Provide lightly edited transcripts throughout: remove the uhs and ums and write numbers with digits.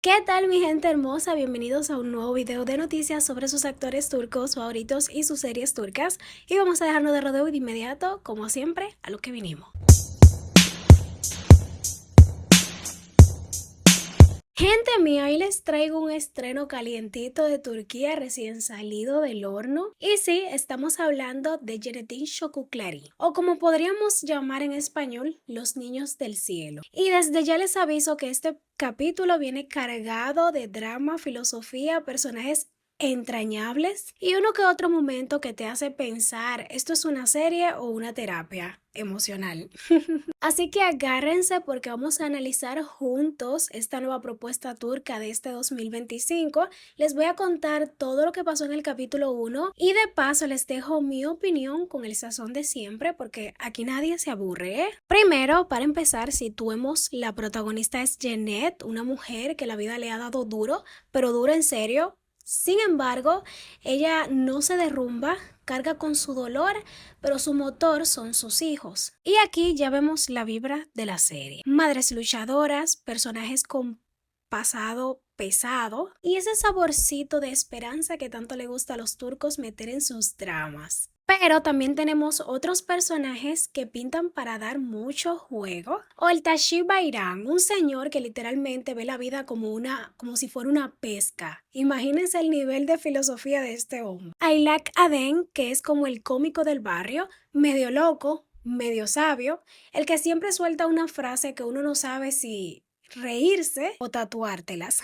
¿Qué tal mi gente hermosa? Bienvenidos a un nuevo video de noticias sobre sus actores turcos favoritos y sus series turcas. Y vamos a dejarnos de rodeo de inmediato, como siempre, a lo que vinimos. Gente mía, hoy les traigo un estreno calientito de Turquía recién salido del horno. Y sí, estamos hablando de Cennettin Çocukları, o como podríamos llamar en español, Los Niños del Cielo. Y desde ya les aviso que este capítulo viene cargado de drama, filosofía, personajes entrañables y uno que otro momento que te hace pensar, ¿esto es una serie o una terapia emocional? Así que agárrense porque vamos a analizar juntos esta nueva propuesta turca de este 2025. Les voy a contar todo lo que pasó en el capítulo 1 y de paso les dejo mi opinión con el sazón de siempre porque aquí nadie se aburre, ¿eh? Primero, para empezar, situemos, la protagonista es Jeanette, una mujer que la vida le ha dado duro, pero duro en serio. Sin embargo, ella no se derrumba, carga con su dolor, pero su motor son sus hijos. Y aquí ya vemos la vibra de la serie. Madres luchadoras, personajes con pasado pesado y ese saborcito de esperanza que tanto le gusta a los turcos meter en sus dramas. Pero también tenemos otros personajes que pintan para dar mucho juego. O el Tashi Bayram, un señor que literalmente ve la vida como si fuera una pesca. Imagínense el nivel de filosofía de este hombre. Aylak Aden, que es como el cómico del barrio, medio loco, medio sabio, el que siempre suelta una frase que uno no sabe si reírse o tatuártelas.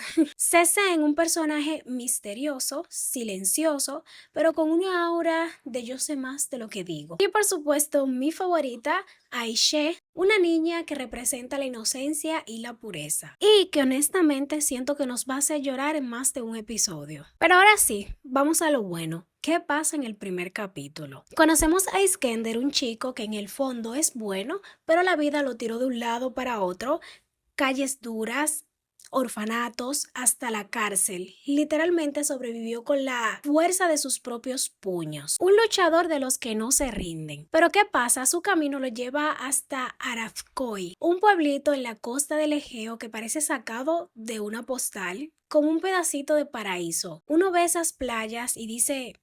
En un personaje misterioso, silencioso, pero con una aura de yo sé más de lo que digo. Y por supuesto, mi favorita, Aishe, una niña que representa la inocencia y la pureza. Y que honestamente siento que nos va a hacer llorar en más de un episodio. Pero ahora sí, vamos a lo bueno. ¿Qué pasa en el primer capítulo? Conocemos a Iskender, un chico que en el fondo es bueno, pero la vida lo tiró de un lado para otro, calles duras, orfanatos, hasta la cárcel. Literalmente sobrevivió con la fuerza de sus propios puños. Un luchador de los que no se rinden. Pero ¿qué pasa? Su camino lo lleva hasta Arafkoy, un pueblito en la costa del Egeo que parece sacado de una postal, como un pedacito de paraíso. Uno ve esas playas y dice: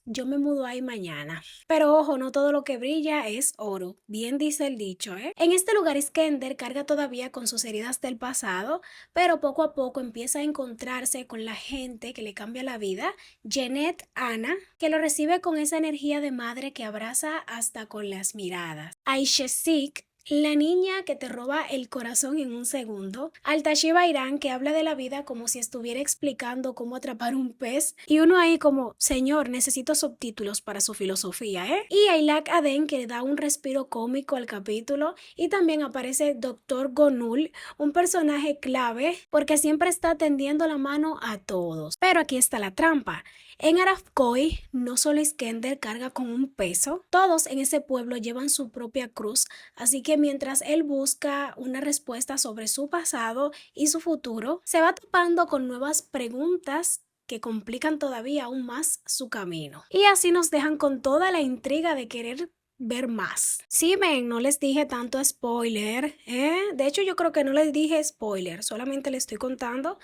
yo me mudo ahí mañana. Pero ojo, no todo lo que brilla es oro. Bien dice el dicho, ¿eh? En este lugar Iskender carga todavía con sus heridas del pasado, pero poco a poco empieza a encontrarse con la gente que le cambia la vida. Jeanette Ana, que lo recibe con esa energía de madre que abraza hasta con las miradas. Aishesik, la niña que te roba el corazón en un segundo. Altashi Bayram, que habla de la vida como si estuviera explicando cómo atrapar un pez. Y uno ahí como, señor, necesito subtítulos para su filosofía, ¿eh? Y Aylak Aden, que le da un respiro cómico al capítulo. Y también aparece Doctor Gonul, un personaje clave porque siempre está tendiendo la mano a todos. Pero aquí está la trampa. En Arafkoy, no solo Iskender carga con un peso, todos en ese pueblo llevan su propia cruz, así que mientras él busca una respuesta sobre su pasado y su futuro, se va topando con nuevas preguntas que complican todavía aún más su camino. Y así nos dejan con toda la intriga de querer ver más. Sí, ven, no les dije tanto spoiler, ¿eh? De hecho, yo creo que no les dije spoiler, solamente les estoy contando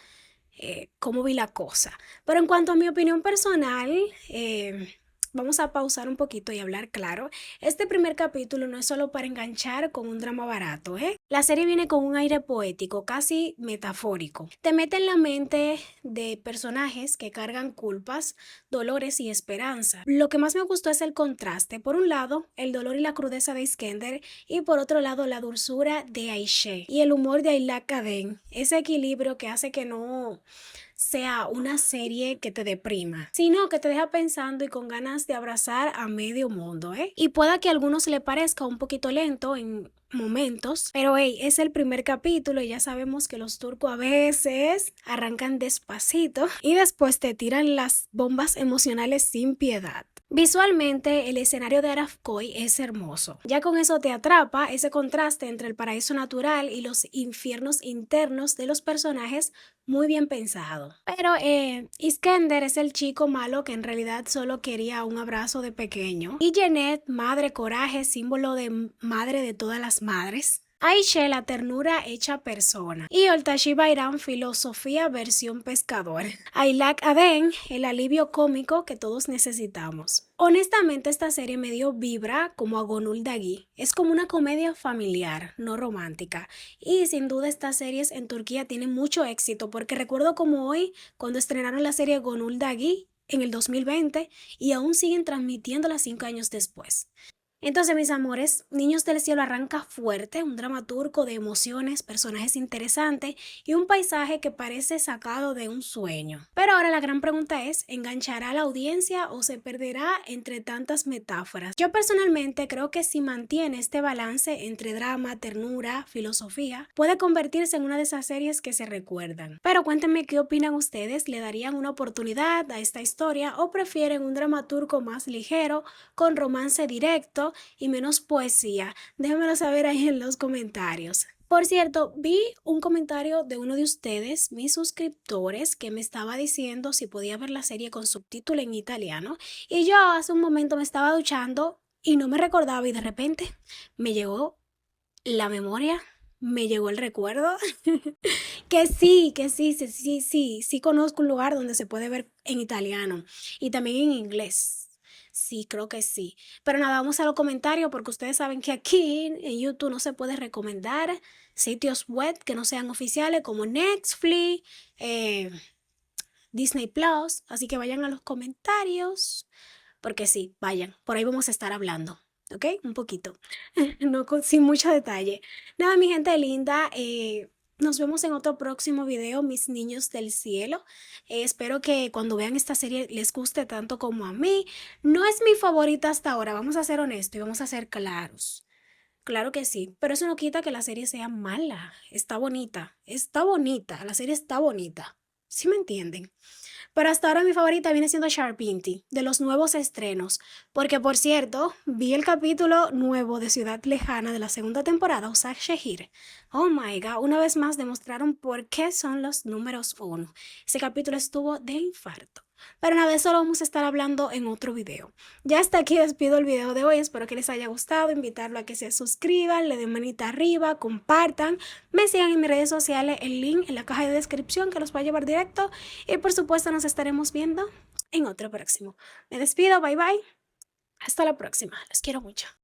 cómo vi la cosa. Pero en cuanto a mi opinión personal, vamos a pausar un poquito y hablar claro. Este primer capítulo no es solo para enganchar con un drama barato, ¿eh? La serie viene con un aire poético, casi metafórico. Te mete en la mente de personajes que cargan culpas, dolores y esperanza. Lo que más me gustó es el contraste. Por un lado, el dolor y la crudeza de Iskender y por otro lado, la dulzura de Aishe y el humor de Aylak Kaden. Ese equilibrio que hace que no sea una serie que te deprima, sino que te deja pensando y con ganas de abrazar a medio mundo, ¿eh? Y pueda que a algunos le parezca un poquito lento en momentos, pero hey, es el primer capítulo y ya sabemos que los turcos a veces arrancan despacito y después te tiran las bombas emocionales sin piedad. Visualmente, el escenario de Arafkoy es hermoso. Ya con eso te atrapa ese contraste entre el paraíso natural y los infiernos internos de los personajes, muy bien pensado. Pero Iskender es el chico malo que en realidad solo quería un abrazo de pequeño. Y Jeanette, madre coraje, símbolo de madre de todas las madres. Aishe, la ternura hecha persona. Y Oltashi Bayram, filosofía versión pescador. Ailak Aden, el alivio cómico que todos necesitamos. Honestamente, esta serie me dio vibra como a Gonul Dagi. Es como una comedia familiar, no romántica. Y sin duda estas series en Turquía tienen mucho éxito porque recuerdo como hoy cuando estrenaron la serie Gonul Dagi en el 2020 y aún siguen transmitiéndola 5 años después. Entonces, mis amores, Niños del Cielo arranca fuerte, un dramaturgo de emociones, personajes interesantes y un paisaje que parece sacado de un sueño. Pero ahora la gran pregunta es, ¿enganchará a la audiencia o se perderá entre tantas metáforas? Yo personalmente creo que si mantiene este balance entre drama, ternura, filosofía, puede convertirse en una de esas series que se recuerdan. Pero cuéntenme qué opinan ustedes, ¿le darían una oportunidad a esta historia o prefieren un dramaturgo más ligero, con romance directo y menos poesía? Déjenmelo saber ahí en los comentarios. Por cierto, vi un comentario de uno de ustedes, mis suscriptores, que me estaba diciendo si podía ver la serie con subtítulo en italiano. Y yo hace un momento me estaba duchando y no me recordaba y de repente me llegó la memoria, me llegó el recuerdo que sí conozco un lugar donde se puede ver en italiano y también en inglés. Sí, creo que sí. Pero nada, vamos a los comentarios porque ustedes saben que aquí en YouTube no se puede recomendar sitios web que no sean oficiales como Netflix, eh, Disney Plus. Así que vayan a los comentarios porque sí, vayan. Por ahí vamos a estar hablando. ¿Ok? Un poquito. No sin mucho detalle. Nada, mi gente linda. Nos vemos en otro próximo video, mis niños del cielo. Espero que cuando vean esta serie les guste tanto como a mí. No es mi favorita hasta ahora, vamos a ser honestos y vamos a ser claros. Claro que sí, pero eso no quita que la serie sea mala. Está bonita, la serie está bonita. ¿Sí me entienden? Pero hasta ahora mi favorita viene siendo Sharpinti, de los nuevos estrenos. Porque, por cierto, vi el capítulo nuevo de Ciudad Lejana de la segunda temporada, Osak Shehir. Oh my god, una vez más demostraron por qué son los números uno. Ese capítulo estuvo de infarto. Pero nada, de eso lo vamos a estar hablando en otro video. Ya hasta aquí despido el video de hoy. Espero que les haya gustado. Invitarlo a que se suscriban, le den manita arriba, compartan, me sigan en mis redes sociales, el link en la caja de descripción que los va a llevar directo. Y por supuesto nos estaremos viendo en otro próximo. Me despido, bye bye. Hasta la próxima. Los quiero mucho.